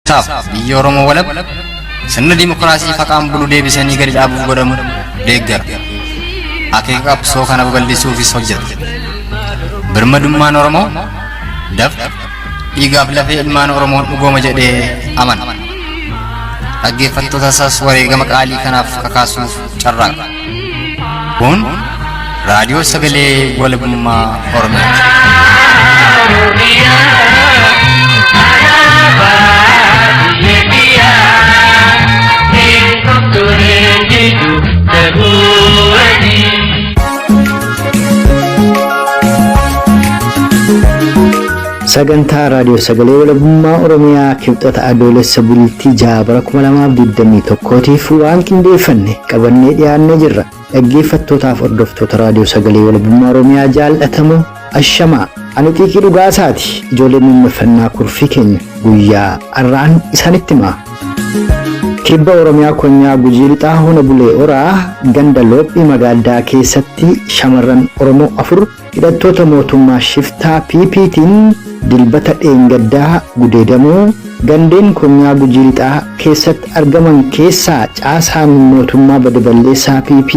Saaf biyya Oromoo walab sirna dimokiraasii faqaan bulu deebisanii gadi dhaabuuf godhamu deeggara. Akeeka qabsoo kana babal'isuufis hojjeta. Birmadummaan Oromoo dafqa dhiigaaf lafee ilmaan Oromoon dhugooma jedhee amana. Dhaggeeffattoota isaas wareegama qaalii kanaaf kakaasuuf carraaqa. Kun raadiyoo sagalee walabummaa Oromiyaati. Sagantaa raadiyoo sagalee walabummaa Oromiyaa kibxata adoolessa bultii jaabara 2021tiif waan qindeeffanne qabannee dhiyaannee jirra. Dhaggeeffattootaaf hordoftoota raadiyoo sagalee walabummaa Oromiyaa jaallatamoo ashamaa. Ani xiiqii dhugaasaati. Ijoollee mimmeffannaa kurfii keenya guyyaa har'aan isaanitti himaa. Kibba Oromiyaa konyaa Gujii lixaa Hona Bulee Oraa ganda Loophii magaalaa keessatti shamarran Oromoo 4 hidhattoota mootummaa shiftaa PPT'n dilbata dheengaddaa gudeedamuu gandeen konyaa Gujii lixaa keessatti argaman keessaa caasaan mootummaa badaballeessaa PP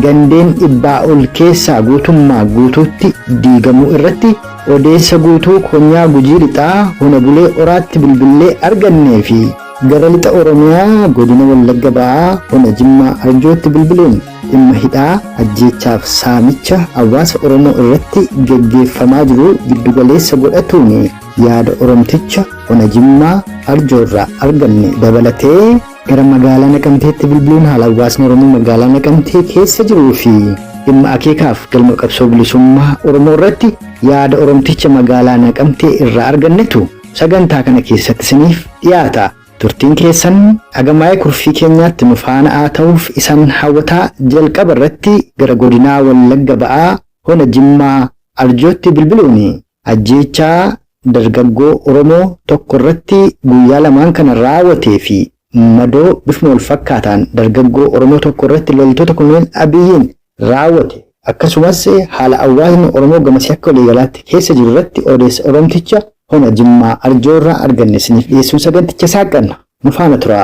gandeen dhibbaa ol keessaa guutummaa guutuutti diigamuu irratti odeessa guutuu konyaa Gujii lixaa Hona Bulee Oraatti bilbilee argannee fi gara lixa Oromiyaa godina Wallagga Ba'aa Hona Jimmaa Arjootti bilbiluun dhimma hidhaa ajjeechaaf saamicha hawaasa Oromoo irratti gaggeeffamaa jiru giddugaleessa godhatuun yaada Oromticha Hona Jimmaa Arjoorraa arganne dabalatee gara magaalaa Naqamteetti bilbiluun haala hawaasni Oromoo magaalaa Naqamtee keessa jiruu fi dhimma akeekaaf galma qabsoo bilisummaa Oromoo irratti yaada Oromticha magaalaa Naqamtee irraa argannetu sagantaa kana keessatti isiniif dhiyaata. Turtiin keessan agamaa'ee kurfii keenyaatti nu faana haa ta'uuf isan hawwataa jalqaba irratti gara godinaa Wallagga Ba'aa Hona Jimmaa Arjootti bilbiluun ajjeechaa dargaggoo Oromoo tokko irratti guyyaa lamaan kana raawwatee fi madoo bifuma wal fakkaataan dargaggoo Oromoo tokko irratti loltoota kunneen Abiyyiin raawwate akkasumas haala hawaasni Oromoo gamasii akka waliigalaatti keessa jiru irratti odeessa Oromticha Hona Jimmaa Arjoorraa arganne isiniif dhiyeessuun saganticha saaqanna nu faana tura.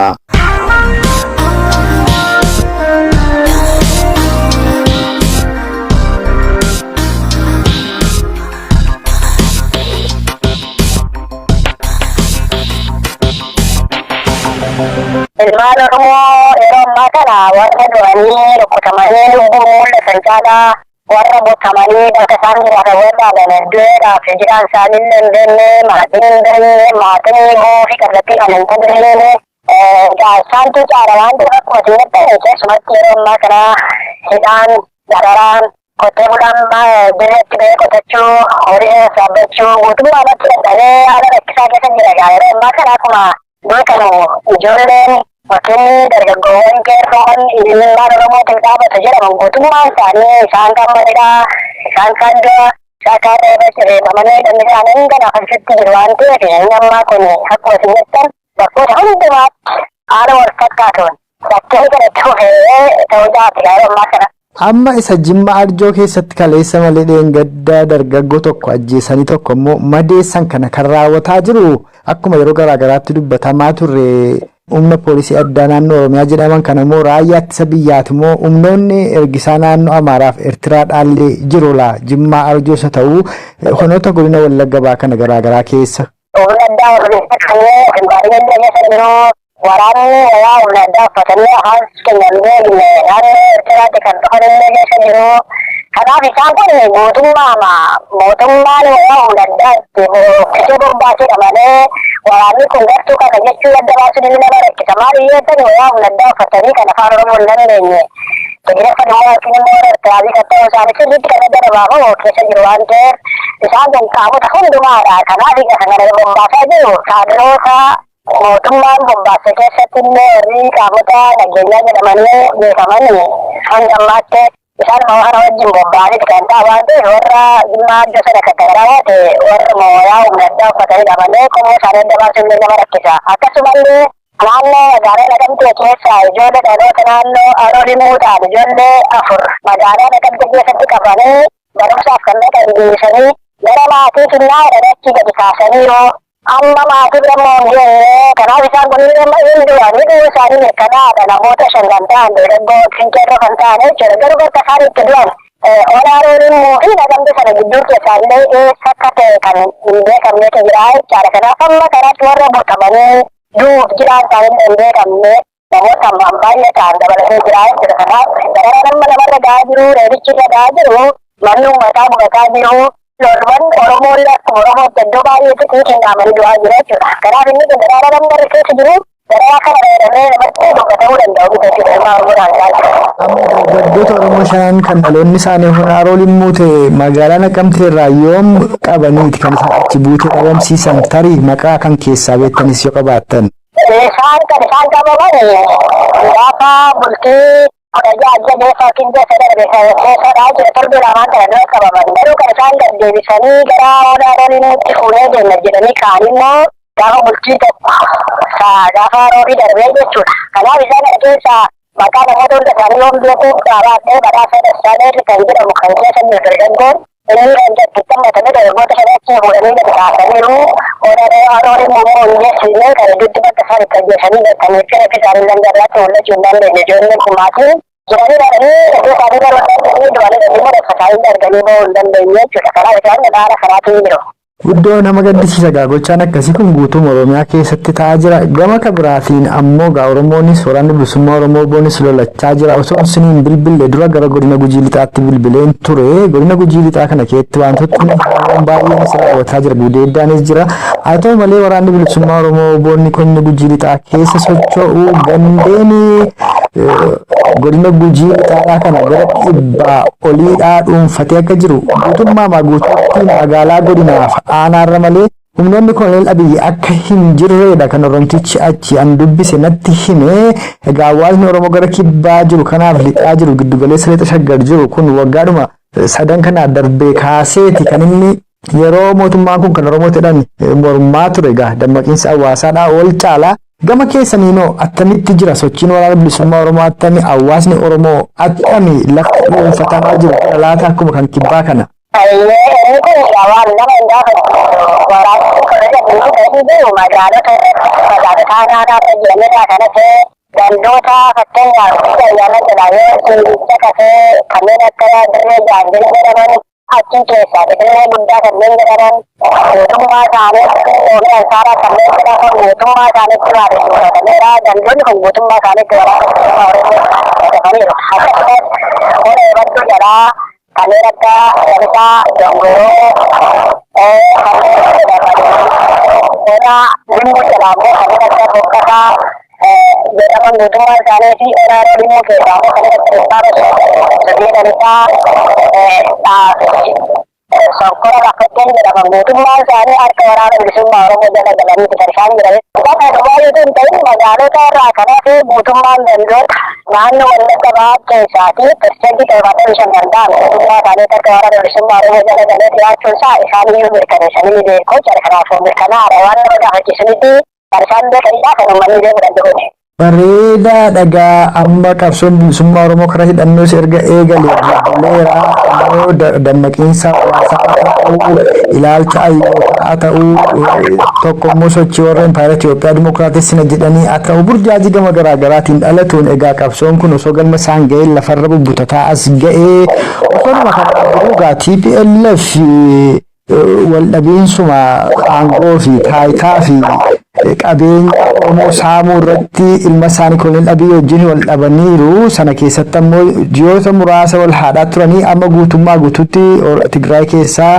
Ilmaan Oromoo yeroo ammaa kana warra du'anii rukutamanii lubbuu mul'atan caalaa warra butamanii bakka isaan jiraatan warraaban iddoodhaaf jiraan isaanii hin dandeenye maatiin hin dandeenye maatiin immoo fi kallattii kan hin dandeenye isaantu caala waan dura akkuma ta'e keessumatti yeroo ammaa kana hidhaan dararaan qotee bulaan birratti ba'ee qotachuu horii saabbachuu guutummaa irratti dadhabee haala rakkisaa keessa jira yeroo ammaa kana akkuma beekamu ijoolleen Wakilni dargaggoowwan qeerroon ilmaan Oromootiin dhaabatu jedhaman guutummaan isaanii isaan kan madidhaa, isaan kan du'a, isaan kan reebamanii danda'anii ganaafasitti jiru waan ta'eef ammaa kun akkuma isin jettan bakkoota hundumaatti haala wal fakkaatuun bakkee kanatti fufee ta'uu jaati yeroo ammaa kana. Amma isa Jimmaa Arjoo keessatti kaleessa malee dheengaddaa dargaggoo tokko ajjeesanii tokko immoo madeessan kana kan raawwataa jiru akkuma yeroo garaagaraatti dubbatamaa turre. Humna poolisii addaa naannoo Oromiyaa jedhaman kana immoo raayyaa ittisa biyyaati immoo humnoonni ergisaa naannoo Amaaraaf Eertiraa dhaallee jirula Jimmaa Arjoos haa ta'u honoota godina Wallagga Ba'aa kana garaagaraa keessa. Humna addaa Oromiyaa kanneen finbaaree keessa jiru waraanni humna addaa uffatanii haas kennamee naannoo Eertiraatti kan dhufan keessa jiru. Kanaaf isaan kun mootummaan humna addaa itti bobbaasedha malee waraanni kun gartuu kana jechuu adda baasuun inni nama rakkisa. Maali yeessan humna addaa uffatanii kan afaan Oromoo hin dandeenye. Tajaajila yookiin immoo Eertiraabii kan ta'uu isaanii sirriitti kan adda dabaabamu keessa jiru waan ta'eef isaan kun qaamota hundumaadha. Kanaaf kan kana bobbaasaa jiru kaadiroota mootummaan bobbaase keessatti illee warri qaamota nageenyaa jedhamanii beekaman hanga ammaatti isaan hawwaasa wajjin bobba'anii kan ta'an waan ta'eef warra Jimmaa Arjoo sana kan raawwate warra mooyaa humna addaa uffatanii malee qomoo isaanii adda baasuun illee nama rakkisa. Akkasumallee naannoo magaalaa Naqamtee keessa ijoollee dhaloota naannoo Arooliimuu ta'an ijoollee 4 magaalaa Naqamtee keessatti qabanii barumsaaf kan dhaqan deebisanii gara maatii finnaa irratti gadi kaasaniiru amma maatii biramoo jenne kanaaf isaan kun illee du'anii du'uu isaanii mirkanaadha namoota shangan ta'an dargaggoo finqeerroo kan ta'an jechuudha garuu bakka isaan itti du'an olaaroon immoo fi nagamti sana gidduu keessaallee eessa akka ta'e kan hin beekamnetu jira jechaadha kanaaf amma kanatti warra butamanii du'uuf jiran isaanii hin beekamne namoota ammaan baay'ee ta'an dabalatee jira jechuudha kanaaf darara nama namarra gahaa jiru reebichi irra gahaa jiru manni uummataa mudataa jiru lorban Oromoon akkuma Oromootti iddoo baay'eetti xiqqeenyaan du'aa jira jechuudha. Kanaaf inni kun daraara namni keessa jiru daraara kana fayyadamee namatti dubbatamuu danda'u jechuudha ilmaa Oromoodhaan jaalladha. Amma dargaggoota Oromoo shanan kan dhaloonni isaanii Horaaroo Limmuute magaalaa Naqamtee irraa yoom qabaniiti kan isaan achi buutee dhabamsiisan tarii maqaa kan keessaa beektanis yoo qabaattan. Isaan qabaman gaafa bultii Kudajaa fakkiin keessa darbe keessadhaa jira torbi lamaan kana dura qabaman garuu kan isaan gaddeebisanii gara Olaaroon itti fuunee deemna jedhanii kaan immoo gaafa bultii tokko gaafa roobii darbee jechuudha. Kanaaf isaan kana keessaa maqaa namoota hunda isaanii yoom beekuuf qabaatee badhaasa Dassaalee kan jedhamu kan keessa jiru dargaggoon inni kan jabbitammatanii dargaggoota shanatti fuudhanii gadi kaasaniiru Olaaroon immoo hundeessinee kan hedduutti bakka isaan itti ajjeesanii galtanii fi akka isaanii dangarraatti mul'achuu hin dandeenye ijoolleen kumaatiin jiranii dhabanii iddoo isaanii barbaadanii du'anii dhimma dhaqfatanii arganii bahuu hin dandeenye jechuudha. Kanaaf isaan dhaara kanaatiin jiru. Guddoo nama gaddisiisa gochaan akkasii kun guutummaa Oromiyaa keessatti ta'aa jira. Gama kabiraatiin ammoo Oromoonis waraanni bilisummaa Oromoo boonis lolachaa jira. Osoo siniin bilbilee dura gara godina Gujii Lixaatti bilbileen ture. Godina Gujii Lixaa kana keessatti wantoota baay'een isa raawwataa jira. Gudeeddaanis jira. Haa ta'u malee waraanni bilisummaa Oromoo boonni godina Gujii Lixaa keessa socho'u gandeen godina Gujii Lixaa kana gara dhibbaa oliidhaa dhuunfatee akka jiru guutummaa guutuutti magaalaa godinaaf aanarra malee humnoonni Koloneel Abiyyi akka hin jirredha kan Oromtichi achi an dubbise natti hime. Egaa hawaasni Oromoo gara kibbaa jiru kanaaf lixaa jiru giddugaleessa lixa shaggar jiru kun waggaadhuma sadan kana darbee kaaseeti kan inni yeroo mootummaan kun kan Oromootidhaan mormaa ture. Egaa dammaqiinsa hawaasaadhaa ol caalaa gama keessaniinoo attamitti jira sochiin waraana bilisummaa Oromoo attami hawaasni Oromoo attami lafa dhuunfatamaa jiru laata akkuma kan kibbaa kana. Ini kun awal nama indah orang kerja dulu dari dulu magaalota tanah perjalanan karena saya dan dota faktor yang terdapat di Jakarta kami nak dari janji dengan acing kesa dengan bunda dengan dengan rumah sana orang sana kami dengan rumah sana keluar dan dulu rumah sana keluar kami orang bantu jalan kami rata kita jonggol orang limbu selama kami rata buka beberapa butuh sana si orang limbu ke sana kami rata jadi dari sokor rakyatnya beberapa butuh sana ada orang bersumber orang jalan-jalan di sana gitu. Tapi kalau itu entah magaalota karena si butuh dan naannoo wallagga bahaa keessaati persentii torbaatamii bisa danda'an mootummaa isaanii akka waraana bilisummaa Oromoo jala galee dhiyaachuun isaa isaaniyyuu mirkaneessanii ni beeku jala kanaafuu mirkanaadha waan nama gaafachiisanitti kan isaan beekanidha kan uummanni beeku danda'uudha. Bareedaa dhagaa amma qabsoon bilisummaa Oromoo karaa hidhannoos erga eegalee ammoo dammaqiinsa hawaasaa ilaalcha ayyootaa ta'uu tokkommoo sochii warra Impaayera Itoophiyaa Dimookiraatessina jedhanii haa ta'u burjaajii gama garaagaraatiin dhalatuun egaa qabsoon kun osoo galma isaan ga'ee lafarra bubbutataa as ga'ee osoonuma kana jiruugaa TPLF waldhabiinsuma aangoo fi taayitaa fi qabeenya Oromoo saamuu irratti ilma isaanii Koloneel Abiyyi wajjin wal dhabaniiru. Sana keessatti ammoo ji'oota muraasa wal haadhaa turanii amma guutummaa guutuutti Tigraay keessaa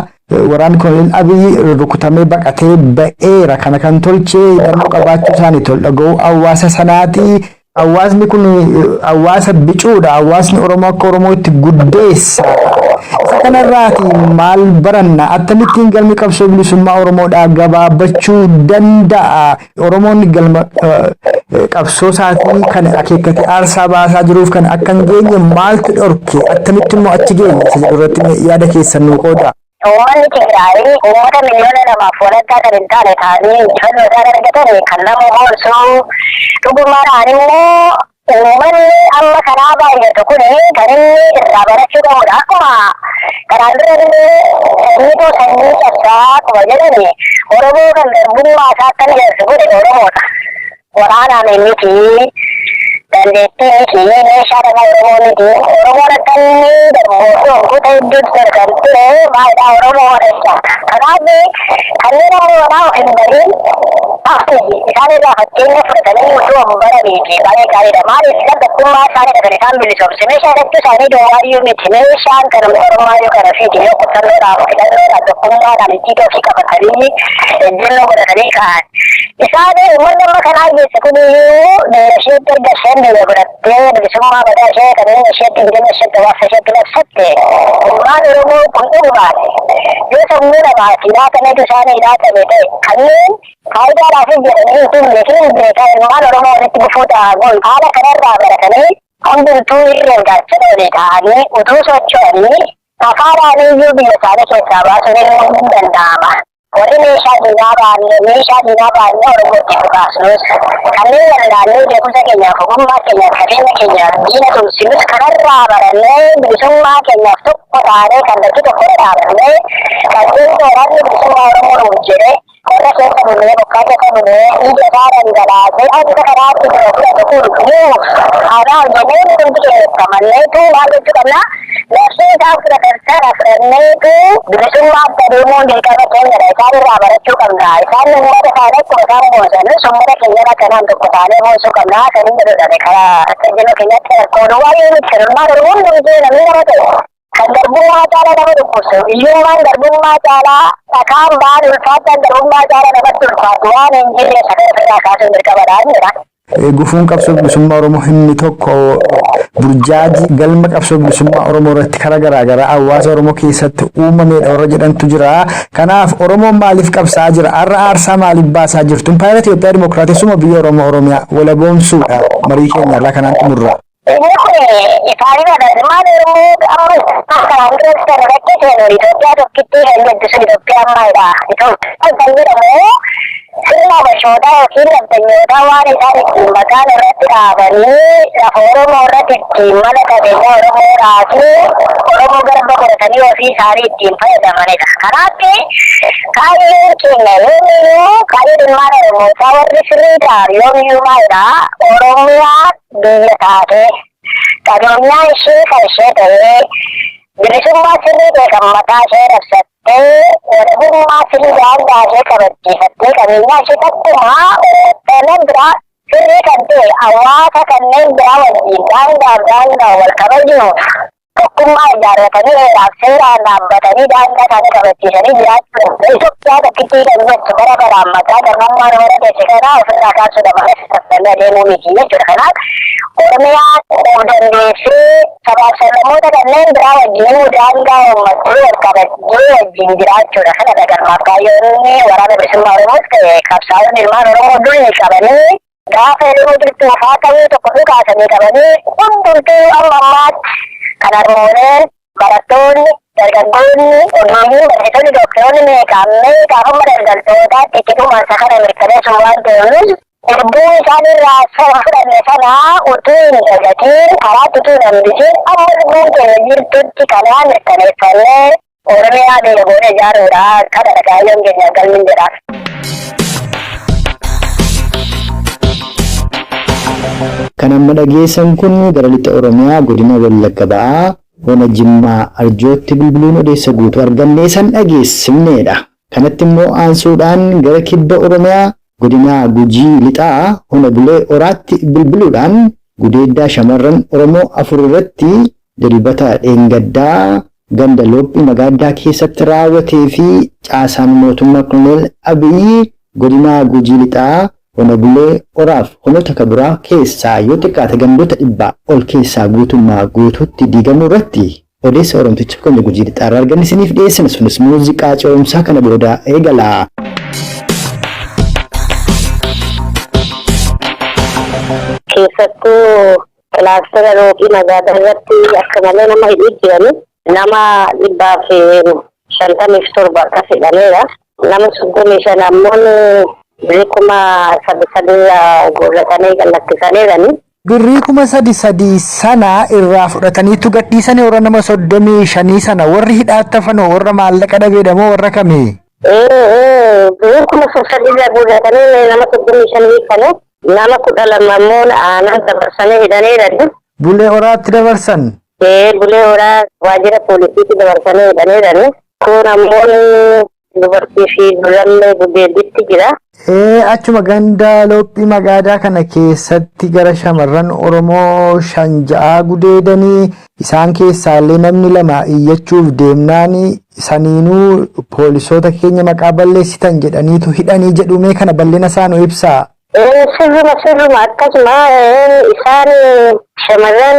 waraanni Koloneel Abiyyi rukutamee baqatee ba'eera. Kana kan tolchee hidhannoo qabaachuu isaanii tol dhaga'uu hawaasa sanaati. Hawaasni kun hawaasa bicuudha. Hawaasni Oromoo akka Oromootti guddeessa. Isa kanarraati maal baranna akkamittiin galmi qabsoo bilisummaa Oromoodhaa gabaabbachuu danda'a. Oromoonni galma qabsoo isaatii kan akeekkatee aarsaa baasaa jiruuf kan akka hin geenye maaltu dhorke akkamitti immoo achi geenye isa jedhu irratti yaada keessan nuu qooda. Uummanni Tigraay uummata miliyoona lamaaf walakkaa kan hin taane ta'anii injifannoo isaan argatan kan nama boonsuu dhugumaadhaan immoo uummanni amma kanaa baay'atu kun kan inni irraa barachuu qabudha. Akkuma kanaan dura niitoo sanyii cabsaa akkuma jedhani Oromoo kan garbummaa isaa akka agarsiisu godhe Oromoodha. Waraanaan miti, dandeettii miti, meeshaa dhala Oromoo miti. Oromoon akka inni darboota waggoota hedduutti dargantee baay'ee Oromoodha jecha. Kanaaf kanneen Oromoodhaa of hin bariin isaan irraa fakkeenya fudhatanii utuu hin baraniiti baay'ee gaariidha. Maaliif dargaggummaa isaanii kan isaan bilisoomse meeshaa hedduu isaanii doowaayyuu miti. Meeshaan kan Oromaa yoo kana fiige yoo qottannoodhaaf filannoodhaaf tokkummaadhaan ittii ofii qabatanii ejjennoo godhatanii ka'an. Isaan uummanni amma kanaa geesse kun isheetti erga isheen biyya godhattee bilisummaa mataa ishee kan inni isheetti hin jenne isheetti hawaasa isheetti labsatte ummaan Oromoo kun dhugumaan yoo sammuu namaati laatamatu isaanii laatame ta'e kanneen faayidaadhaaf jedhanii utuu hin beekin beekan ummaan Oromoo walitti bufuudha gon haala kanarraa baratanii hundumtuu irreen gaachana walii ta'anii utuu socho'anii afaanaaniyyuu biyya isaanii keessaa baasuun hin danda'ama. Warri meeshaa diinaa baanne Oromootti dhugaasnus kanneen wallaallee beekumsa keenyaaf ogummaa keenyaaf qabeenya keenyaaf diina tumsinus kanarraa barannee bilisummaa keenyaaf tokko taanee kallattii tokko dhaabannee kanneen sooranni bilisummaa Oromoo jedhe warra keessa bulee bokkaa keessa bulee ija isaa dhangalaasee akka kanaatti fudhatu kun aadaa hojjennee hundi keessa malleetu maal jechuu qabna labsii isaa fudhatan fudhanneetu bilisummaa akka deemuun dirqama keenyadha. Isaan irraa barachuu qabna. Isaan uummata isaanii akkuma isaan boonsanis uummata keenyarra kanaan tokko taanee boonsuu qabna. Kan hin jedhudhame karaa tajaajilu keenyatti rakkoon waa'ee miti hirmaan Oromoon hundee namni nama ta'e. Kan garbummaa caalaa nama dhukkubsu. Iyyummaan garbummaa caalaa dhakaan ba'aan ulfaataan garbummaa caalaa namatti ulfaatu waan hin jirre sakara irraa kaasuun dirqamadhaan jira. Gufuun qabsoo bilisummaa Oromoo inni tokko burjaaji galma qabsoo bilisummaa Oromoo irratti karaa garaagaraa hawaasa Oromoo keessatti uumamedha warra jedhantu jira. Kanaaf Oromoon maaliif qabsaa jira? Har'a aarsaa maaliif baasaa jirtu? Impaayera Itoophiyaa Dimookiraatessuma biyya Oromiyaa walaboomsuudha marii keenya irraa kanaan xumurra. Ini kun isaanii maal Oromoo amma kanaan duratti kan rakkisee Itoophiyaa tokkitti kan jedhisu Itoophiyaa ammaadha. Itoophiyaa kan jedhamu sirna bashootaa yookiin labdanyootaa waan isaan ittiin maqaan irratti dhaabanii lafa Oromoo irratti ittiin mala qabeenya Oromoodhaa fi Oromoo garba godhatanii ofii isaanii ittiin fayyadamanidha. Kanaaf kaayyoon keenya yoomiyyuu kaayyoon ilmaan Oromootaa warri sirriidhaan yoomiyyuu maalidha Oromiyaa biyya taate qabeenyaa ishee kan ishee ta'ee bilisummaa sirrii ta'e kan mataa ishee labsattee walabummaa sirrii daangaa ishee kabachiifattee qabeenyaa ishee takkumaa kanneen biraa sirrii kan ta'e hawaasa kanneen biraa wajjin daangaa wal kabajuuf tokkummaa ijaarratanii dheeraaf seeraan dhaabbatanii daangaa isaanii kabachiisanii jiraachuun Itoophiyaa tokkittii kan jettu bara baraan maqaa garmammaan warra teesse kanaa ofirraa kaasuudha malee sassannaa deemuu miti jechuudha. Kanaaf Oromiyaan of dandeessee sabaaf sablammoota kanneen biraa wajjin daangaa uummattuu wal kabajuu wajjin jiraachuudha. Kana garmaaf kaayyoonni waraana bilisummaa Oromoos ta'e qabsaa'onni ilmaan Oromoo durii qabanii gaafa yeroo jirtu haa ta'uu tokko dhukaasanii qabanii hundumtuu amma ammaatti kan harmooleen barattoonni dargaggoonni ogeeyyiin barsiisonni dooktaroonni meeqaamee gaafama daldaltootaatti itti dhumaansa kana mirkaneessuun waan ta'uuf iddoo isaanirraa fudhanne sana utuu hin dhagatiin karaatti utuu hin hambisiin amma lubbuun keenya jirtutti kanaa mirkaneeffannee Oromiyaa biyya goone ijaaruudha kana dhagaayyoon keenya galmin jedhaaf. Kan amma dhageessan kun gara lixa Oromiyaa godina Wallagga Ba'aa Hona Jimmaa Arjootti bilbiluun odeessa guutuu argannee san dhageessifneedha. Kanatti immoo aansuudhaan gara kibba Oromiyaa godina Gujii lixaa Hona Bulee Oraatti bilbiluudhaan gudeeddaa shamarran Oromoo afur irratti dilbata dheengaddaa ganda Loophii Magaaddaa keessatti raawwatee fi caasaan mootummaa Koloneel Abiyyi godina Gujii lixaa Hona Bulee Oraaf honota kabiraa keessaa yoo xiqqaate gandoota 100 ol keessaa guutummaa guutuutti diigamuu irratti odeessa Oromticha keenya Gujii lixaarraa arganne isiniif dhiyeessina. Sunis muuziqaa ce'umsaa kana booda eegala. Keessattuu kilaastera Loophii Magaaddaa irratti akka malee nama hidhii jiran nama 157 akka fedhameera. Nama 35 ammoo beekuma sabi goratanii gallakkisanii Birrii 3,300 sana irraa fudhataniitu gadhiisanii warra nama 35 sana warri hidhaatti hafan warra maallaqa dhabeedhamoo warra kamii? Birrii 3,300 fudhatanii nama 35 kana nama 12 ammoo aanaan dabarsanii hidhaniiru. Bulee Horaatti dabarsan? Bulee Horaa waajjira poolisiitti dabarsanii hidhaniiru. Kun ammoo dubartii fi durallee gudeedditti jira. Achuma ganda Loophii Magaadaa kana keessatti gara shamarran Oromoo 5 gudeedanii isaan keessaallee namni 2 iyyachuuf deemnaan saniinuu poolisoota keenya maqaa balleessitan jedhaniitu hidhanii jedhume kana bal'ina isaanii ibsaa. Sirruma akkasuma isaan shamarran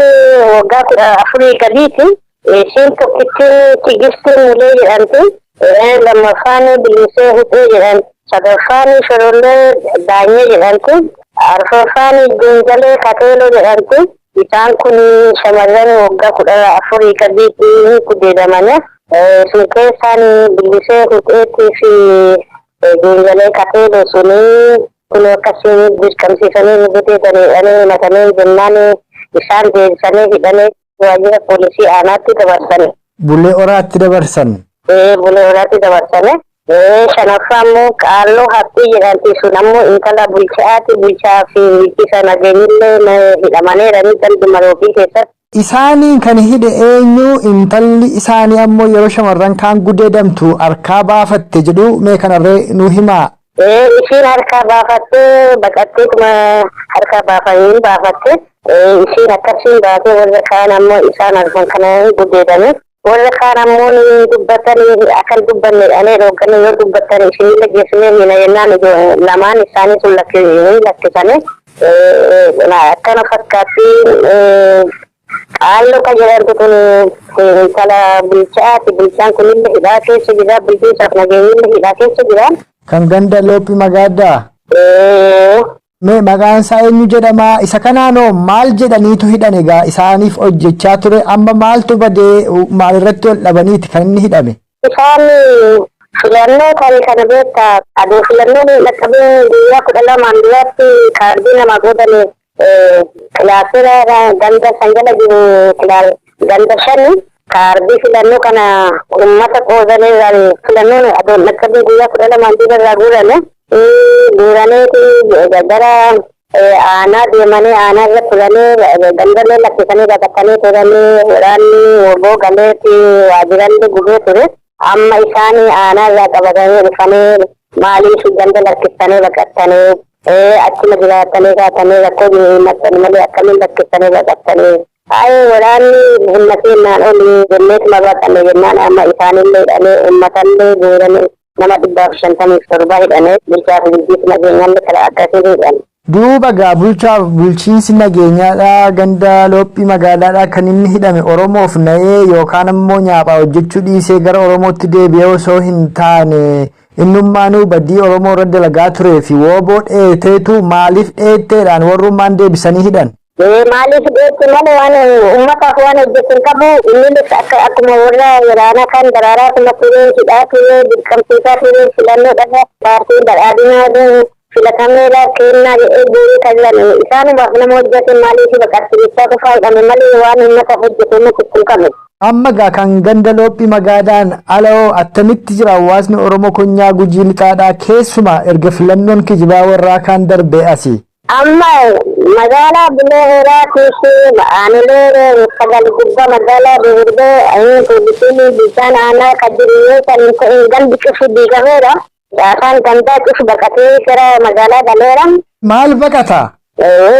waggaa 14 gadiiti. Isiin tokkitti Tigistii Mulee jedhamti. Lammaffaan Bilisee Hudhee jedhamti. Sadaffaan Shorollee Daanyee jedhamti. Arfaffaan Gunjalee Kateeloo jedhamti. Isaan kun shamarran waggaa 14 gadiitti gudeedamanii. Sun keessaan Bilisee Hudheetii fi Gunjalee Kateeloo sunii kun akkasiin dirqamsiisanii gudeedanii himatanii jennaan isaan deebisanii hidhanii waajjira poolisii aanaatti dabarsanii. Bulee Horaatti dabarsan? Bulee Horaatti dabarsanii. Shanaffaa immoo Qaalloo Haphii jedhamti sun ammoo intala bulchaati. Bulchaa fi bulchiisa nageenyillee hidhamaniiranii dalbi Maroofii keessatti. Isaaniin kan hidhe eenyu? Intalli isaanii ammoo yeroo shamarran kaan gudeedamtu harkaa baafatte jedhu mee kanarree nu himaa? Isiin harkaa baafattee baqatteetuma harkaa baafatte. Isiin akkasiin baatee warra kaan ammoo isaan arfan kana gudeedame. Warra kaan ammoo dubbatanii akkan dubbanne dhalee roogganne yoo dubbatanii isinii dhageessinee hina jennaan lamaan isaanii sun lakkisanii akkana fakkaattiin Qaalloo kan jedhamtu kun intala bulchaati. Bulchaan kunillee hidhaa keessa jira. Bulchiinsaaf nageenyillee hidhaa keessa jira. Kan ganda Loophii Magaadaa? Mee maqaan isaa eenyu jedhama? Isa kanaanoo maal jedhaniitu hidhan egaa isaaniif hojjechaa ture amma maaltu badee maalirratti ol dhabaniiti kan inni hidhame? Isaan filannoo kana beektaa aduu filannoo dhaqqabee guyyaa 12 duraatti kaardii namaa godhanii kilaasira ganda sangala jiru ganda 5 kaardii filannoo kana uummata qoodanii filannoon adoon dhaqqabee guyyaa 12 durarraa guuranii gara aanaa deemanii aanaa irra turanii gandalee lakkisanii baqatanii turanii waraanni woboo galeetti waajjirallee gubee ture. Amma isaanii aanaa irraa qabatanii dhufanii maaliif ganda lakkisanii baqatanii achuma jiraatanii kaatanii rakkoo himatanii malee akkamiin lakkisanii baqatanii. Waraanni humna keenyaan olii jenneetuma baqanne jennaan amma isaanillee hidhanii uummatallee guuranii nama 157 hidhanii bulchaa fi bulchiinsi nageenyaallee karaa akkasii hidhan. Duuba gaa bulchaaf bulchiinsi nageenyaadhaa ganda Loophii Magaalaadhaa kan inni hidhame Oromoof na'ee yookaan ammoo nyaaphaa hojjechuu dhiisee gara Oromootti deebi'ee osoo hin taane innummaanuu badii Oromoo irra dalagaa turee fi wooboo dheeteetu maaliif dheetteedhaan warrummaan deebisanii hidhan? Maaliif dheetti malee waan uummataaf waan hojjetan qabu innis akkuma warra waraanaa kan daraaraatuma turee hidhaa turee dirqamsiisaa turee filannoo dhagaa paartiin badhaadhinaa filatameedha kennaa jedhee guurii kan jiran isaanumaaf nama hojjetan maaliif baqattiichaa qofaa hidhame malee waan uummataaf hojjetan nutti qabu. Amma gaa kan ganda Loophii Magaadaan aloo attamitti jira hawaasni Oromoo Konyaa Gujii Lixaadhaa keessumaa erga filannoon kijibaa warraa kan darbe asi? Amma magaalaa Bulee Horaa fi aanolee sagal gubbaa magaalaa Birbee poolisiin bishaan aanaa kan jiru yoo ta'an gandi cufu diigameera. Gaafaan gandaa cufu baqatee gara magaalaa galeera. Maal baqata?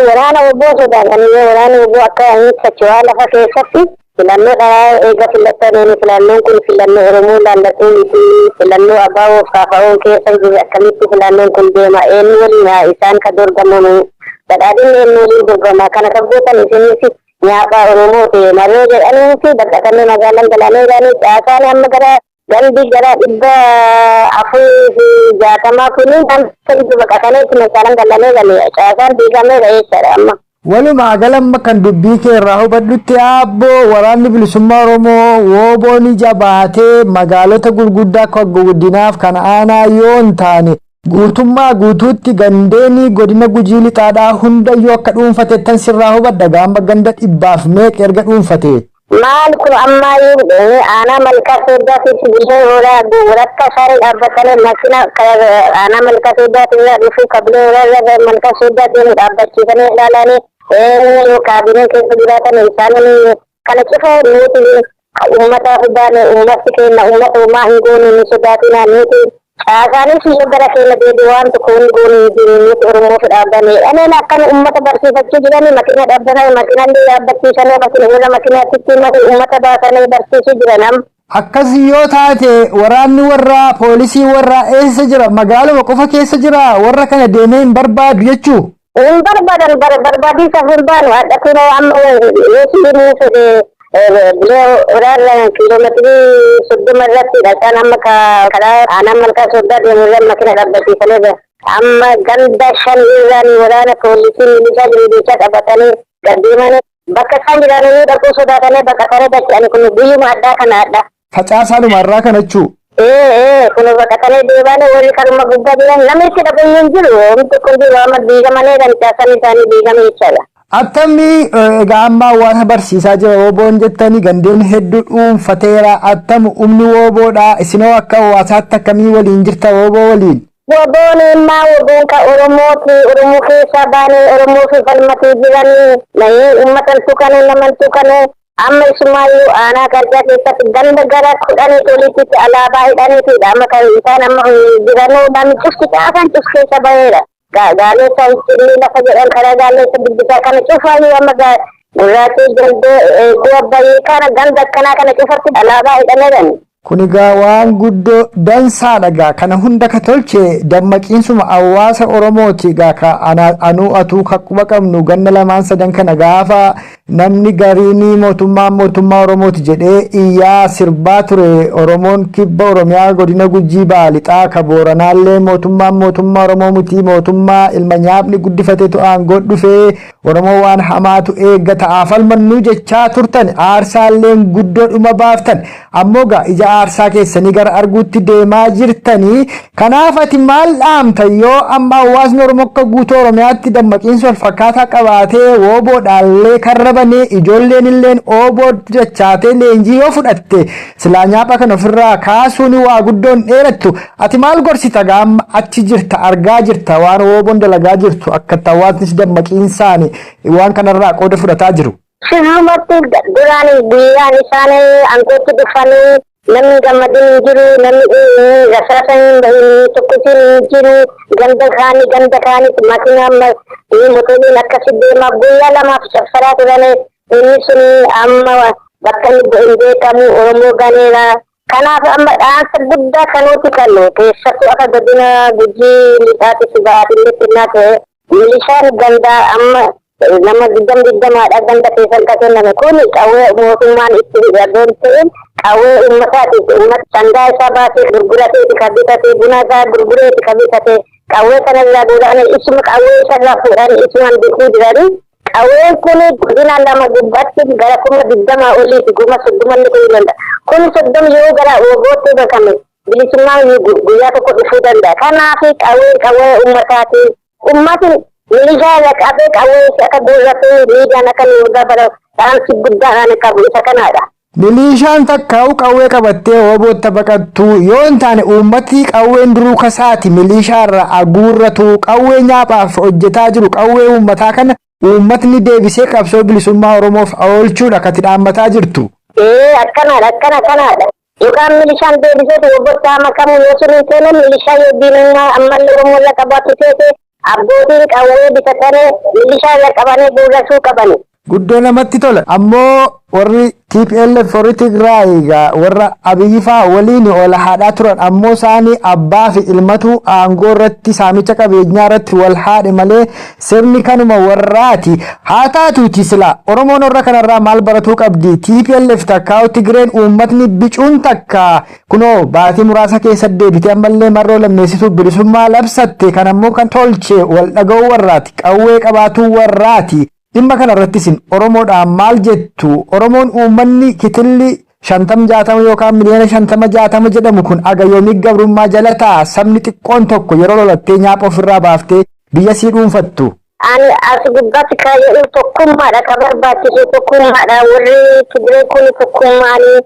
Waraana oboo sodaatanii waraana oboo akka socho'aa lafa keessatti filannoo dharaa eega filatanii filannoon kun filannoo Oromoo laallatuu fi filannoo abaa'oo faafa'oo keessa jiru akkamitti filannoon kun deema eenyu waliin isaan kan dorgomamu badhaadhinni eenyu waliin dorgoma kana qabbootan isinis nyaaphaa Oromoo ta'e marroo jedhanii fi baqatanii magaalaan galaanee gaanii caasaan amma gara gandi gara 460 kuni kan sadi baqatanii itti magaalaan galaanee galee caasaan diigameera jechaadha amma. Walumaa galamma kan dubbii kee irraa hubadhutti aabboo waraanni bilisummaa Oromoo wooboon jabaatee magaalota gurguddaa akka guddinaaf kan aanaa yoo hin taane Guutummaa guutuutti gandeenii godina Gujii lixaadhaa hundayyuu akka dhuunfate tan sirraa hubadha gaamba ganda 100 meeqa erga dhuunfate. Maal kun ammayyuu aanaa malkaa sooddaatiif bishee hoolaa duratti saree dhaabbatanii makina aanaa malkaa sooddaatiif dhufuu qablee hoolaa malkaa sooddaatiif dhaabbachiisanii ilaalanii kaabinee keessa jiraatan isaanii kana cifaa nuti uummataaf baane uummatti keenya uummata uumaa hin goone ni sodaatinaa nuti caasaanis yoo gara keenya deebi waan tokko hin goone nuti oromoof dhaabbanee aneen akkan uummata barsiifachuu jiranii makina dhaabbatanii makinallee dhaabbachiisanii makina irra makinaatti uummata baasanii barsiisuu jiran. Akkas yoo taate waraanni warraa poolisii warraa eessa jira magaaluma qofa keessa jira warra kana deemee hin barbaadu jechuu. Hin barbaadan barbaadisaaf hin baanu adda kunoo amma yoo sibiilni fedhe waraana kiiloomeetirii 30 irratti dhaqan amma karaa aanaa malkaa sooddaa deemuudhaan makina dhaabbachiisanii amma ganda 5 irraan waraana poolisii milishaa jiruudichaa qabatanii gaddeemanii bakka isaan jiraananii dhaquu sodaatanii bakka kana dacha'anii kun guyyuma addaa kana adda. Facaasaadhuma irraa kana jechuu. Kun bakka kana deebanii warri karuma guddaa jiran namni itti dhabayyuu hin jiru wanti kun jiru amma diigamanii caasaan isaanii diigame jechaadha. Attamii egaa amma waan barsiisaa jira wooboon jettanii gandeen hedduu dhuunfateera attamu umni wooboodha isinoo akka hawaasaatti akkamii waliin jirta wooboo waliin. Wooboon immoo wooboon ka Oromoo keessaa baanee Oromoo fi falmatii jiranii uummatan tukanee naman tukanee amma isumaayyuu aanaa qarqaa keessatti ganda gara 10 tolitti alaabaa hidhaniitidha amma kan isaan amma jiranuu namni cufti caafan cuf keessa baheera. Gaalessa itti lafa jedhan karaa gaalessa dubbisaa kana cufaayyuu amma gurraachii gandee bu'a bayii kana ganda akkanaa kana cufatti alaabaa hidhaneedhan. Kun egaa waan guddoo dansaadha egaa kana hunda ka tolche dammaqiinsuma hawaasa Oromooti egaa ka anuu atuu ka quba qabnu ganna 2-3 kana gaafa namni gariinii mootummaa Oromooti jedhee iyyaa sirbaa ture Oromoon kibba Oromiyaa godina Gujii Baalixaa ka Booranaallee mootummaa Oromoo miti mootummaa ilma nyaapni guddifateetu aangoo dhufee Oromoo waan hamaatu eeggata afalmannuu jechaa turtan aarsaalleen guddoo dhuma baaftan ammoo gaa ija aarsaa keessanii gara arguutti deemaa jirtanii kanaaf ati maal dhaamta yoo amma hawaasni Oromoo akka guutuu Oromiyaatti dammaqiinsa wal fakkaataa qabaatee wooboodhaallee karrabanee ijoolleen illeen ooboo dachaatee leenjii yoo fudhatte silaa nyaapha kan ofirraa kaasuun waa guddoon dheerattu ati maal gorsita gaamma achi jirta argaa jirta waan wooboon dalagaa jirtu akka hawaasnis dammaqiinsaan waan kanarraa qooda fudhataa jiru. Sirrumatti duraanii guyyaan isaanii aangootti dhufanii namni gammadin hin jiru namni rasaasan tokkotiin hin jiru ganda kaanitti makinaan motoriin akkasi deemaa guyyaa 2 saffaraa turanii inni sun amma bakka hin beekamu Oromoo ganeera. Kanaaf amma dhaansa guddaa kanuuti kallu keessattuu akka godina Gujii lixaatti ba'aatillee xinnaa ta'e milishaan gandaa amma nama 20 ganda keessan ka kenname kun qawwee mootummaan itti hidhadoon ta'in qawwee uummataatiif uummata sangaa isaa baasee gurgurateeti ka bitate buna isaa gurgureeti ka bitate qawwee kanarraa duudhaan isuma qawwee isarraa fuudhanii isumaan bituu jiranii qawween kun godina 2 gubbaatti gara 20 oliiti 30 ta'uu danda'a kun 30 yoo gara wagootti bakame bilisummaan guyyaa tokko dhufuu danda'a kanaaf qawwee uummataati uummatni milishaa qabee qawwee akka guurratee miidhaan akka nuurgaa bara dhaansi guddaadhaan qabu isa kanaadha. Milishaan takkaa'u qawwee qabattee woobootta baqattu yoo hin taane uummati qawween duruu kasaati milishaarra aguurratu qawwee nyaaphaaf hojjetaa jiru qawwee uummataa kana uummatni deebisee qabsoo bilisummaa Oromoof oolchuudha kati dhaammataa jirtu. Akkanaadha. Yookaan milishaan deebisee woobottaa makamu yoo sun hin taane milishaa yoo diinummaa ammallee Oromoo qabaatu teete abbootiin qawwee bitatanii milishaa qabanii guurrachuu qabani. Guddoo namatti tola ammoo warri TPLF warri Tigraay warra Abiyyi faa waliin ol haadhaa turan ammoo isaanii abbaa fi ilmatu aangoo irratti saamicha qabeenyaa irratti wal haadhe malee sirni kanuma warraati haa taatuuti sila Oromoon warra kanarraa maal baratuu qabdi TPLF takkaa Tigreen uummatni bicuun takka kunoo baatii muraasa keessa deebite ammallee marroo lammeessituu bilisummaa labsatte kan ammoo kan tolche wal dhaga'uu warraati qawwee qabaatuu warraati. Dhimma kana irrattis Oromoodhaan maal jettu Oromoon uummanni kitilli shantam jaatama yookaan miliyoona shantama jaatama jedhamu kun agayoomii gabrummaa jala ta'a sabni xiqqoon tokko yeroo lolattee nyaapha ofirraa baaftee biyya sii dhuunfattu. Ani as gubbatti kaayee tokkummaadha ka barbaachisu tokkummaadha warri Tigree kun tokkummaanii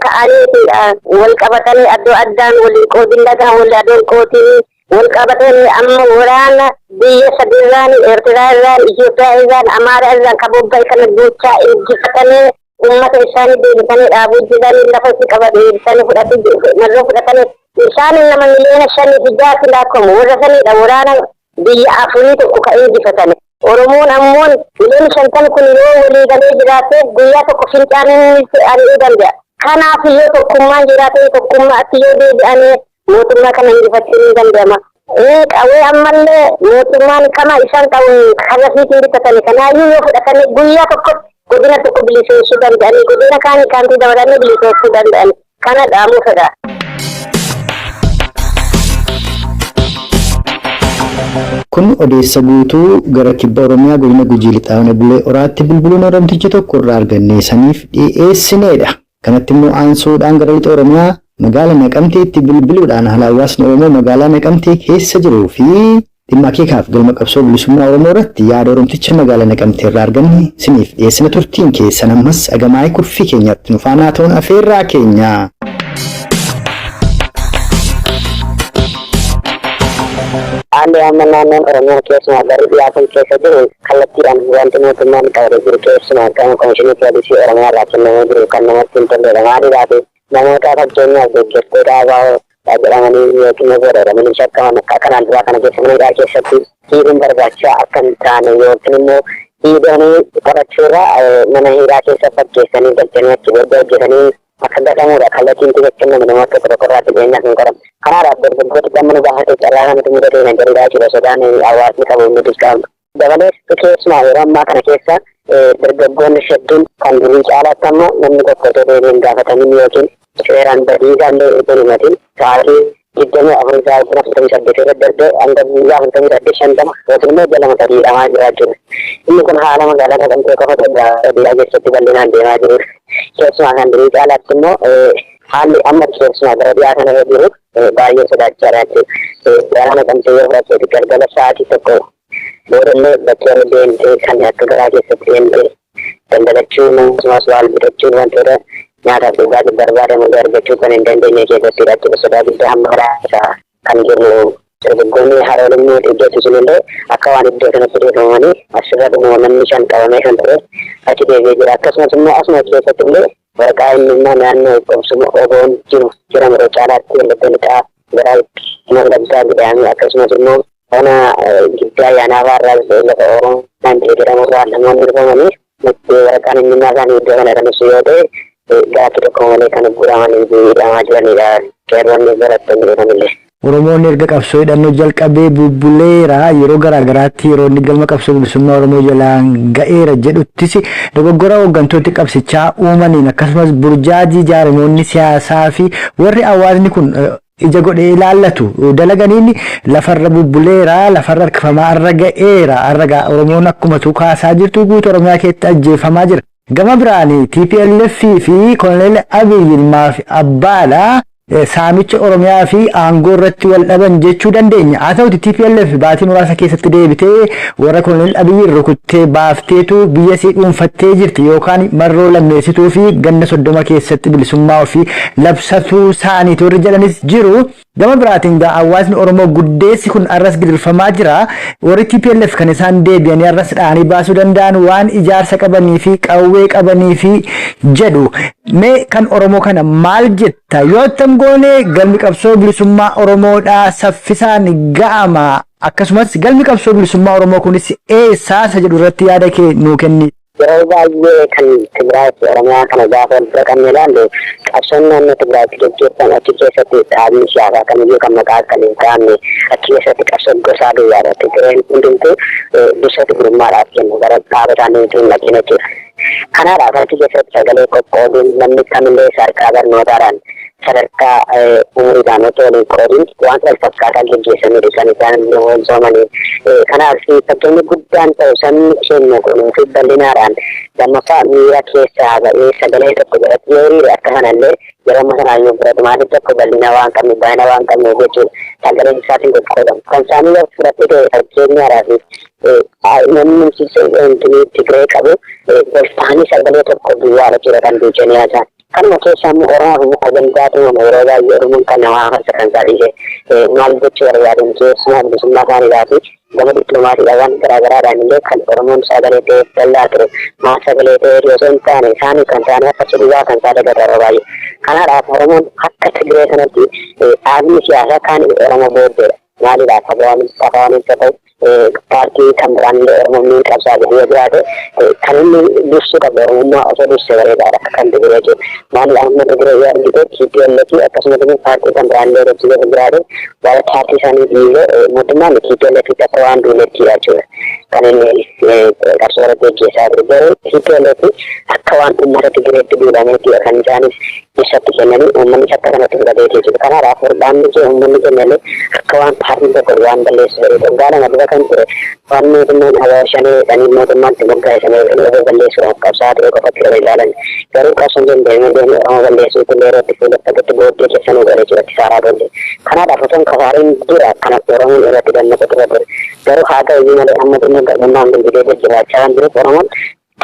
ka'anii wal qabatanii addoo addaan walii qoodillataa wal adoon qootii wal qabatanii amma waraana biyya sadiirraan Eertiraa irraan Itoophiyaa irraan Amaaraa irraan ka bobba'e kana duuchaa injifatanii ummata isaanii deebisanii dhaabuu jedhanii lafa itti qabate deebisanii fudhatanii isaan nama miliyoona 5 lakkaa'amu warra sanidha waraana biyya afurii tokko ka injifatanii. Oromoon ammoo miliyoona 50 kun yoo walii galee jiraate guyyaa tokko fincaanii ari'uu danda'a. Kanaaf yoo tokkummaan jiraate tokkummaatti yoo deebi'anii mootummaa kana injifachuu ni danda'ama. Qawwee ammallee mootummaan kama isaan qabu karrafiitiin bitatanii kanaayyuu yoo fudhatanii guyyaa tokko godina tokko bilisoomsuu danda'anii godina kaanii kaantii dabalanii bilisoomsuu danda'an kana dhaamuu fedha. Kun odeessa guutuu gara kibba Oromiyaa godina Gujii Lixaawwan Bulee Oraatti bilbiluun Oromticha tokko irraa argannee saniif dhiyeessineedha. Kanatti immoo aansuudhaan gara lixa Oromiyaa magaalaa Naqamteetti bilbiluudhaan hawaasni Oromoo magaalaa Naqamtee keessa jiruu fi dhimma akeekaaf galma qabsoo bilisummaa Oromoo irratti yaada Oromticha magaalaa Naqamtee irraa arganne siniif dhiyeessina turtiin keessan ammas agamaa'ee kurfii keenyatti nu faana ta'uun afeerraa keenya. Haalli amma naannoon Oromiyaa keessumaa garuu dhiyaatan keessa jiru kallattiidhaan wanti mootummaan qabee jiru keessumaa gama komishinii poolisii Oromiyaa irraa kennamee jiru kan namatti hin tolledha. Maaliidhaaf namoota fakkeenyaaf deeggartoota ABO jedhamanii yookiin godhamanii shakkaman akka kanaan duraa kana keessummaa keessatti hiiruun barbaachisaa akka hin taane yookiin immoo hiidanii qorachuurra mana hidhaa keessa fakkeessanii galchanii achi booda hojjetanii akka gadhamuudha kallattiin kenname namoota tokko tokko irraa dhibeenyaaf hin qoramu. Kanaadhaaf dargaggooti gammanu gaafate carraa kanatti mudatee kan jedhudha jechuudha sodaan hawaasni qabu inni dirqama. Dabalees keessumaa yeroo ammaa kana keessa dargaggoonni hedduun kan durii caalaatti ammoo namni tokko deebiin gaafatanii yookiin seeraan badii isaallee ittiin himatiin sa'aatii 24 sa'aatii 48 irra darbee hanga guyyaa 48 yookiin immoo jalama sadiidhamaa jiraa jiru. Inni kun haala magaalaa Naqamtee qofa biyyaa keessatti bal'inaan deemaa jiru. Keessumaa kan durii caalaatti immoo haalli amma keessumaa gara dhiyaa kana irra jiru baay'ee sodaachisaadha jechuudha. Gara Naqamtee yoo fudhateeti galgala sa'aatii tokko boodallee bakkee deemtee kan akka garaa keessatti deemtee daldalachuun akkasumas waal bitachuun wantoota nyaataaf dhugaatii barbaadamu argachuu kan hin dandeenye keessatti jechuudha. Sodaa guddaa hamma karaa kan jiru dargaggoonni haroolummaa dhiggeessu sunillee akka waan iddoo kanatti deemamanii asirra dhumuma namni 5 qabamee kan ture achi deebi'ee jira. Akkasumas immoo asuma keessatti illee waraqaa eenyummaa naannoo qobsuma oboon jiru jedhamu irra caalaatti wallattoonni ta'a garaa mallattaa midhaanii akkasumas immoo ona giddaa yaanaafaa irraa lafa Oromoo jedhamu irraa namoonni dhufamanii waraqaan eenyummaa isaanii iddoo kana kan ibsu yoo ta'e gaaffii tokko malee kan guuramanii hidhamaa jiranidha. Qeerroonni barattoonni jedhamillee. Oromoon erga qabsoo hidhannoo jalqabee bubbuleera yeroo garaagaraatti yeroo inni galma qabsoo bilisummaa Oromoo jalaan ga'eera jedhuttis dogoggora hooggantooti qabsichaa uumaniin akkasumas burjaajii jaarmoonni siyaasaa fi warri hawaasni kun ija godhee ilaallatu dalaganiin lafarra bubbuleera lafarra harkifamaa irra ga'eera arragaa Oromoon akkuma kaasaa jirtu guutuu Oromiyaa keessatti ajjeefamaa jira. Gama biraanii TPLF fi Koloneel Abiy Ilmaaf Abbaadha. Saamicha Oromiyaa fi aangoo irratti wal dhaban jechuu dandeenya. Haa ta'uti TPLF baatii muraasa keessatti deebitee warra Koloneel Abiy rukuttee baafteetu biyya isii dhuunfattee jirti yookaan marroo lammeessituu fi ganna 30 keessatti bilisummaa ofii labsatuu isaaniiti warri jedhanis jiru. Gama biraatiin hawaasni Oromoo guddeessi kun arras gidirfamaa jira. Warri TPLF kan isaan deebi'anii arras dhaanii baasuu danda'an waan ijaarsa qabanii fi qawwee qabanii fi jedhu. Mee kan Oromoo kana maal jetta? Yoo goone galmi qabsoo bilisummaa Oromoodhaa saffisaan ga'ama akkasumas galmi qabsoo bilisummaa Oromoo kunis eessaa jedhu irratti yaada kee nuu kenni. Yeroo baay'ee kan Tigraay fi Oromiyaa kana gaafa dhaqannee ilaallu qabsoon naannoo Tigraayitti gaggeeffamu achi keessatti dhaabni siyaasaa kamiyyuu kan maqaa akka hin taane achi keessatti qabsoon gosaa guyyaadha. Tigreen hundumtuu bifa Tigrummaadhaaf jennu gara dhaaba isaaniitiin hin dhaqin jechuudha. Kanaadhaaf achi keessatti sagalee qoqqooduun namni kamillee sadarkaa barnootaadhaan sadarkaa umuriidhaan otoo hin qoodin waan wal fakkaataa gaggeessanii kan isaan soomanii. Kanaaf fakkeenya guddaan ta'u sabni keenya kun fi bal'inaadhaan lammaffaa miira keessaa ba'ee sagalee tokko godhatu yoo hiriire akka kanallee yeroo amma sanaan yoo fudhatu maaliif tokko bal'ina waan qabnu baay'ina waan qabnu jechuudha. Sagaleen isaatiin qoqqoodamu. Kan isaanii yoo fudhatte ta'e fakkeenyaadhaaf namni Tigree qabu golfaanii sagalee tokko duwwaadha jira kan duuchanii haasa'an. Kanuma keessaa immoo Oromoo agandaatu yeroo baay'ee Oromoon kan namaa harsa kan taasise maal jechuu barbaadan keessumaa bilisummaa isaaniidhaa fi gama dippiloomaatiidhaan garaagaraadhaan illee kan Oromoon sagalee ta'ee dallaa ture maal sagalee ta'ee osoo hin taane isaanii kan taane akka cidhuwaa kan taate gargaara baay'ee. Kanaadhaaf Oromoon akka Tigree sanatti dhaabni siyaasaa kan Oromoo booddeedha. Maaliidhaaf Abaanis ta'u paartii kan biraan illee Oromoon qabsaa jedhee jiraate kan inni dursuu qabu Oromummaa osoo dursee bareedaadha kan Tigree jedhu. Maaliidhaaf amma Tigree yoo argite TPLF akkasumas immoo paartii kan biraan illee dursee jiraate waa'ee paartii isaanii dhiibee mootummaan TPLF akka waan duuletti jechuudha. Kan inni qabsoo irratti gaggeessaa ture garuu TPLF akka waan uummata Tigreetti duudhameetti kan isaanis ibsatti kennanii uummanni akka kanatti fudhatee jechuudha. Kanaadhaaf dhaabni kee uummanni kennanii akka waan paartiin tokko waan balleessu jedhee dhongaadhaan adda kan ture waan mootummaan abaashanii dhanii mootummaatti moggaa'isanii yeroo balleessuudhaaf qabsaa ture qofatti yeroo ilaalan garuu qabsoon deemee Oromoo balleessuu illee irratti fuuldeffatutti booddee keessanuu godhe jechuudha saaraa boodde. Kanaadhaaf osoo kafaariin dura kanatti Oromoon irratti dammaqatu ture garuu haa ta'u iyyuu malee amma dhimma garbummaan bilbilee jiraachaa kan jiruuf Oromoon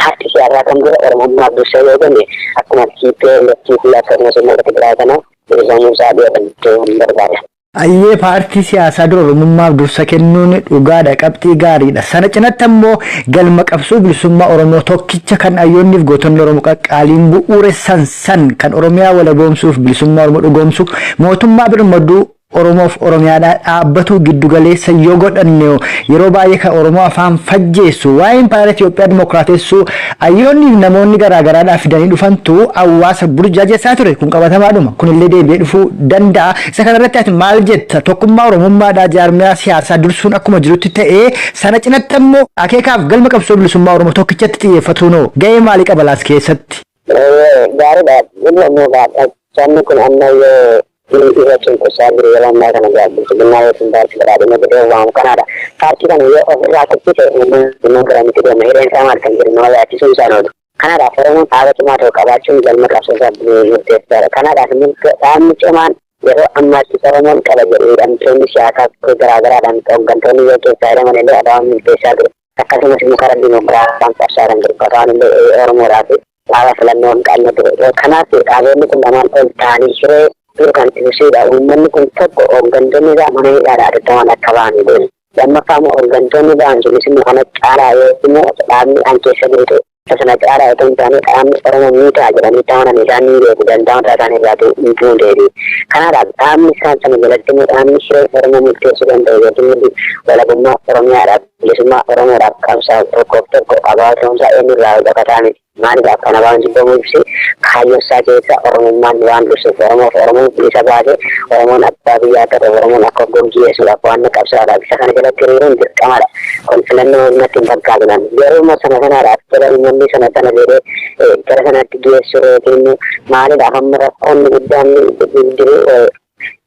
paartii siyaasaa kan dura Oromummaa dursee yoo jenne akkuma TPLF fi akkasumas immoo Tigraay kana hir'isanii isaa dhiyaatan barbaada. Ayyee paartii siyaasaa dura Oromummaaf dursa kennuun dhugaadha qabxii gaariidha. Sana cinatti ammoo galma qabsoo bilisummaa Oromoo tokkicha kan hayyoonniif gootonni Oromoo qaqqaaliin bu'uuressan san kan Oromiyaa walaboomsuuf bilisummaa Oromoo dhugoomsuuf mootummaa birmaduu Oromoof Oromiyaadhaa dhaabbatu giddu galeessa yoo godhanne yeroo baay'ee kan Oromoo afaan fajjeessu waa'een paartii Itoophiyaa Dimookiraatessuu hayyoonniif namoonni garaagaraadhaa fidanii dhufantu hawaasa burjaajessaa ture kun qabatamaadhuma kunillee deebi'ee dhufuu danda'a. Isa kanarratti ati maal jetta tokkummaa Oromummaadhaa jaarmiyaa siyaasaa dursuun akkuma jirutti ta'ee sana cinatti ammoo akeekaaf galma qabsoo bilisummaa Oromoo tokkichatti xiyyeeffatuun ga'ee maalii qaba laas keessatti? Gaariidha. Inni ammoo gaafachanni kun ammayyoo irratti kuusaa jiru yeroo ammaa kana bilisummaa yookiin paartii badhaadhina jedhee waamu kanaadha. Paartii kana yoo ofirraa kukkise uummanni garamitti deema hireen isaa maal kan jedhu nama yaachisuu isaan oolu. Kanaadhaaf Oromoon dhaaba cimaa ta'u qabaachuun galma qabsoo isaa murteessaadha. Kanaadhaaf dhaabni cimaan yeroo ammaatti Oromoon qaba jedhee hidhamtoonni siyaasaa garaagaraadhaan hooggantoonni yoo keessaa hidhaman illee adawaan milkeessaa jiru. Akkasumas immoo karaa diimokiraasaan qabsaadhaan jiru. Qotaan illee Oromoodhaaf dhaaba filannoo hin qabne ture. Kanaaf dhaabonni kun lamaan ol ta'anii shiree kan ibsuudha. Uummanni kun tokko hooggantoonni isaa mana hidhaadhaa addattaman akka ba'anii deemu. Lammaffaa immoo hooggantoonni ba'an sunis immoo kana caalaa yoo immoo dhaabni an keessa jirutu sana caalaa yoo hin taane dhaabni Oromoo miitaa jedhanii ta'an isaan ni beeku danda'an isaan irraatu hin deebi'u. Kanaadhaaf dhaabni isaan sana jalatti immoo dhaabni shiree Oromoo murteessuu danda'u yookiin walabummaa Oromiyaadhaaf bilisummaa Oromoodhaaf qabsaa'u tokkoof tokko abaa'umsaa eenyurraa hojjetataa miti. Maaliidhaaf kana waan jibbamu ibsi kaayyosaa keessa Oromummaan waan dursuuf Oromoof Oromoon bilisa baate Oromoon abbaa biyyaa ta'e Oromoon akka gaggeessuudhaaf waan qabsaa'aadhaaf isa kana jalatti hiriiruun dirqamadha. Kun filannoo ummatti hin fakkaatunan yeroo sana kanaadhaaf tola uummanni sana jedhee gara sanatti geessu yookiin maaliidhaaf amma rakkoonni guddaan jiru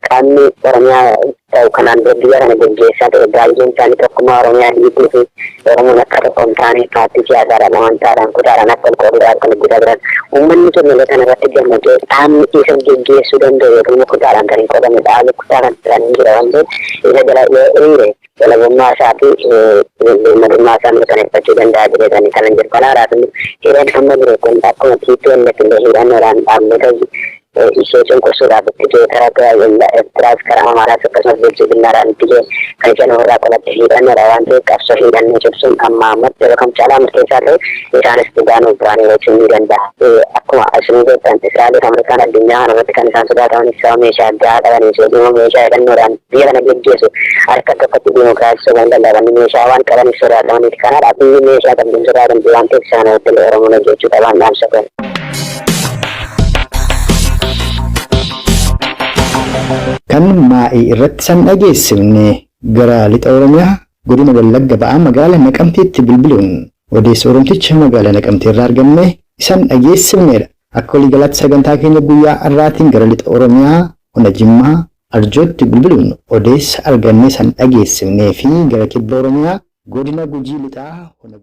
qaamni Oromiyaa ta'u kanaan dura biyya kana gaggeessaa ta'e baay'een isaanii tokkummaa Oromiyaa dhiibuu fi Oromoon akka tokko hin taane paartii siyaasaadhaan amantaadhaan kutaadhaan akka ol qooduudhaan kan guddaa jiran uummanni keenya kana irratti gammadee dhaabni isa gaggeessuu danda'u yookiin kutaadhaan kan hin qoodamne dhaabni kutaa kan jiran hin jira waan ta'eef isa jala yoo hiriire walabummaa isaa fi birmadummaa isaa mirkaneeffachuu danda'a jedhanii kan hin jiru. Kanaadhaaf hiriiraan amma jiru kun akkuma TPLF illee hidhannoodhaan dhaabbata ishee cunqursuudhaaf itti jee karaa Eertiraas karaa Amaaraas akkasumas bilchiginnaadhaan itti jee kan isheen ofirraa qolatte hidhannoodha waan ta'eef qabsoo hidhannoo cimsuun amma ammatti yeroo kam caalaa murteessaa ta'e isaanis dhugaan biraanii gochuun ni danda'a. Akkuma isin beektan Israa'eeliif Ameerikaan addunyaa kanarratti kan isaan sodaatanis sababa meeshaa addaa qabaniis yookiin meeshaa hidhannoodhaan biyya kana gaggeessu harka tokkotti diimokiraasii waan lallabanii meeshaa waan qabaniif sodaatamaniiti. Kanaadhaaf biyyi meeshaa qabduun sodaatan waan ta'eef isaan wajjin Oromoon hojjechuu qabaan dhaamsa kun. Kan maa'ii irratti san dhageessifne gara lixa Oromiyaa godina Wallagga ba'aa magaalaa Naqamteetti bilbiluun odeessa Oromticha magaalaa Naqamtee irraa argamne isan dhageessifnedha. Akka waliigalaatti sagantaa keenya guyyaa har'aatiin gara lixa Oromiyaa ona Jimmaa Arjootti bilbiluun odeessa argannee san dhageessifnee fi gara kibba Oromiyaa godina Gujii lixaa ona